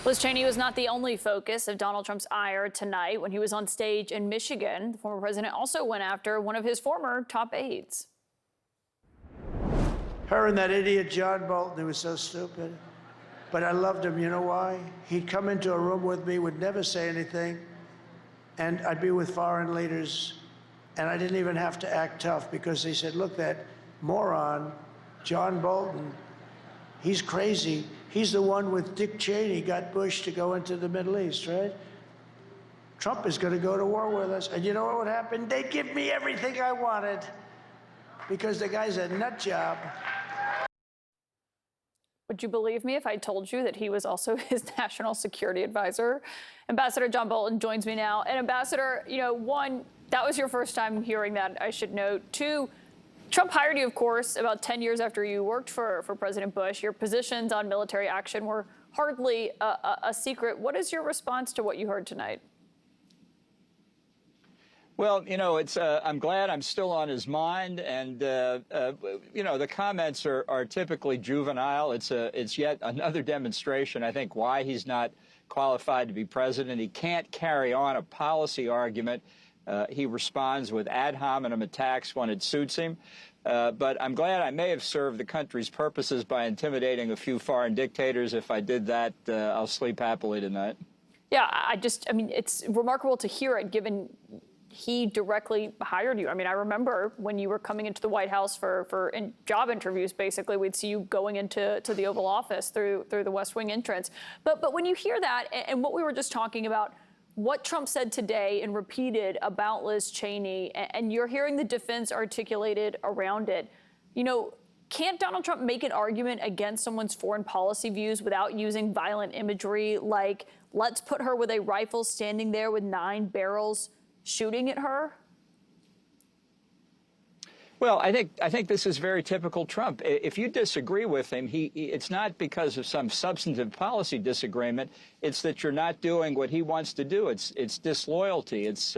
Liz Cheney was not the only focus of Donald Trump's ire tonight. When he was on stage in Michigan, the former president also went after one of his former top aides. Her and that idiot John Bolton, who was so stupid. But I loved him. You know why? He'd come into a room with me, would never say anything, and I'd be with foreign leaders, and I didn't even have to act tough because they said, look, that moron, John Bolton, he's crazy. He's the one with Dick Cheney got Bush to go into the Middle East, right? Trump is going to go to war with us. And you know what would happen? They'd give me everything I wanted because the guy's a nut job. Would you believe me if I told you that he was also his national security advisor? Ambassador John Bolton joins me now. And Ambassador, one, that was your first time hearing that, I should note. Two, Trump hired you, of course, about 10 years after you worked for President Bush. Your positions on military action were hardly a secret. What is your response to what you heard tonight? Well, it's I'm glad I'm still on his mind, and the comments are typically juvenile. It's yet another demonstration, I think, why he's not qualified to be president. He can't carry on a policy argument. He responds with ad hominem attacks when it suits him. But I'm glad I may have served the country's purposes by intimidating a few foreign dictators. If I did that, I'll sleep happily tonight. Yeah, I mean, it's remarkable to hear it, given he directly hired you. I mean, I remember when you were coming into the White House for job interviews, basically, we'd see you going into the Oval Office through the West Wing entrance. But when you hear that, and what we were just talking about, what Trump said today and repeated about Liz Cheney, and you're hearing the defense articulated around it, can't Donald Trump make an argument against someone's foreign policy views without using violent imagery like, let's put her with a rifle standing there with 9 barrels shooting at her? Well, I think this is very typical Trump. If you disagree with him, it's not because of some substantive policy disagreement. It's that you're not doing what he wants to do. It's disloyalty. It's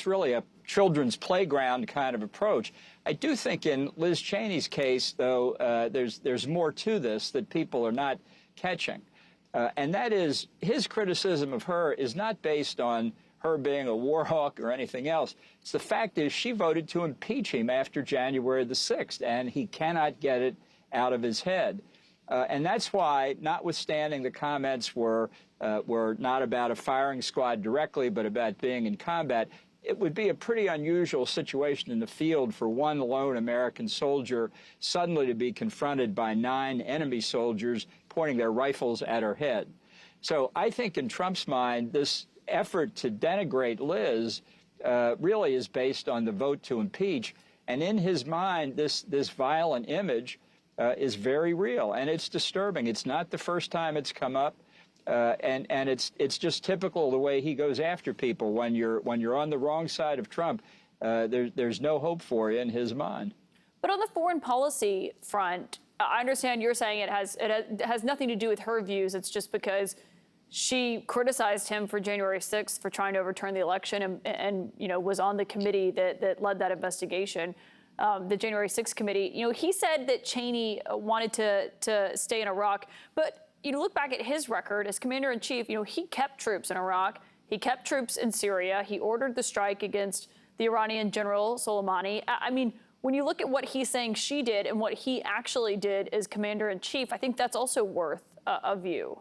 really a children's playground kind of approach. I do think in Liz Cheney's case, though, there's more to this that people are not catching, and that is his criticism of her is not based on her being a war hawk or anything else. It's the fact is she voted to impeach him after January the 6th, and he cannot get it out of his head. And that's why, notwithstanding the comments were not about a firing squad directly, but about being in combat, it would be a pretty unusual situation in the field for one lone American soldier suddenly to be confronted by 9 enemy soldiers pointing their rifles at her head. So I think in Trump's mind, this effort to denigrate Liz really is based on the vote to impeach. And in his mind, this violent image is very real, and it's disturbing. It's not the first time it's come up, and it's just typical of the way he goes after people. When you're on the wrong side of Trump, there's no hope for you in his mind. But on the foreign policy front, I understand you're saying it has nothing to do with her views. It's just because she criticized him for January 6th for trying to overturn the election and was on the committee that led that investigation, the January 6th committee. He said that Cheney wanted to stay in Iraq. But look back at his record as commander-in-chief, he kept troops in Iraq. He kept troops in Syria. He ordered the strike against the Iranian general Soleimani. I mean, when you look at what he's saying she did and what he actually did as commander-in-chief, I think that's also worth a view.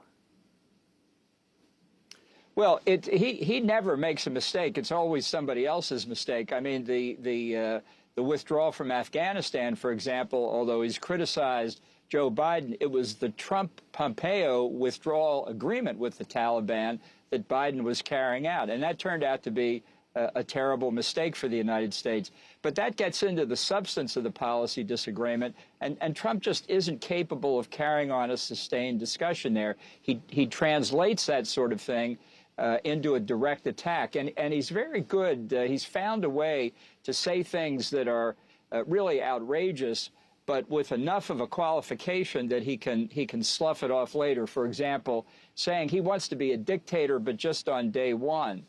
Well, he never makes a mistake. It's always somebody else's mistake. I mean, the withdrawal from Afghanistan, for example, although he's criticized Joe Biden, it was the Trump-Pompeo withdrawal agreement with the Taliban that Biden was carrying out. And that turned out to be a terrible mistake for the United States. But that gets into the substance of the policy disagreement, and Trump just isn't capable of carrying on a sustained discussion there. He translates that sort of thing into a direct attack. And he's very good. He's found a way to say things that are really outrageous, but with enough of a qualification that he can slough it off later. For example, saying he wants to be a dictator, but just on day one.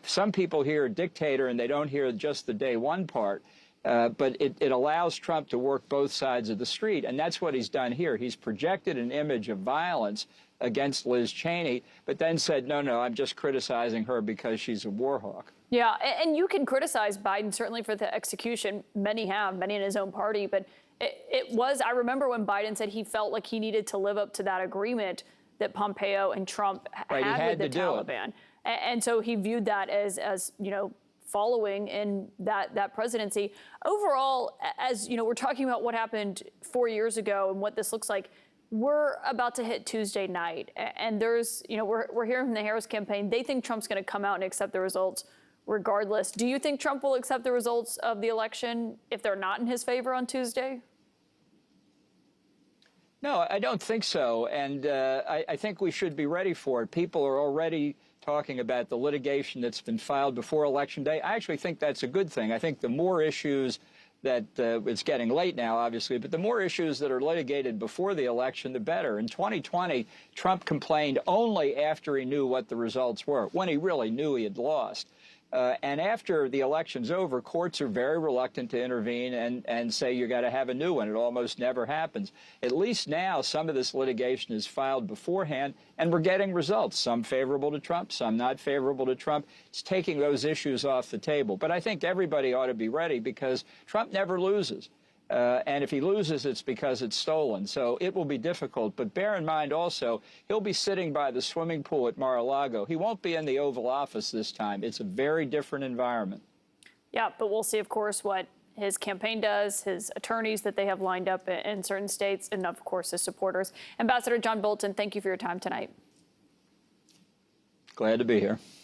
Some people hear dictator and they don't hear just the day one part. But it allows Trump to work both sides of the street. And that's what he's done here. He's projected an image of violence against Liz Cheney, but then said, no, I'm just criticizing her because she's a war hawk. Yeah, and you can criticize Biden certainly for the execution. Many have, many in his own party. But I remember when Biden said he felt like he needed to live up to that agreement that Pompeo and Trump had with the Taliban. And so he viewed that as following in that presidency. Overall, as we're talking about what happened 4 years ago and what this looks like, we're about to hit Tuesday night. And there's, we're hearing from the Harris campaign, they think Trump's going to come out and accept the results regardless. Do you think Trump will accept the results of the election if they're not in his favor on Tuesday? No, I don't think so. And I think we should be ready for it. People are already talking about the litigation that's been filed before Election Day. I actually think that's a good thing. I think the more issues that it's getting late now, obviously, but the more issues that are litigated before the election, the better. In 2020, Trump complained only after he knew what the results were, when he really knew he had lost. And after the election's over, courts are very reluctant to intervene and say you got to have a new one. It almost never happens. At least now, some of this litigation is filed beforehand, and we're getting results, some favorable to Trump, some not favorable to Trump. It's taking those issues off the table. But I think everybody ought to be ready because Trump never loses. And if he loses, it's because it's stolen. So it will be difficult. But bear in mind also, he'll be sitting by the swimming pool at Mar-a-Lago. He won't be in the Oval Office this time. It's a very different environment. Yeah, but we'll see, of course, what his campaign does, his attorneys that they have lined up in certain states, and, of course, his supporters. Ambassador John Bolton, thank you for your time tonight. Glad to be here.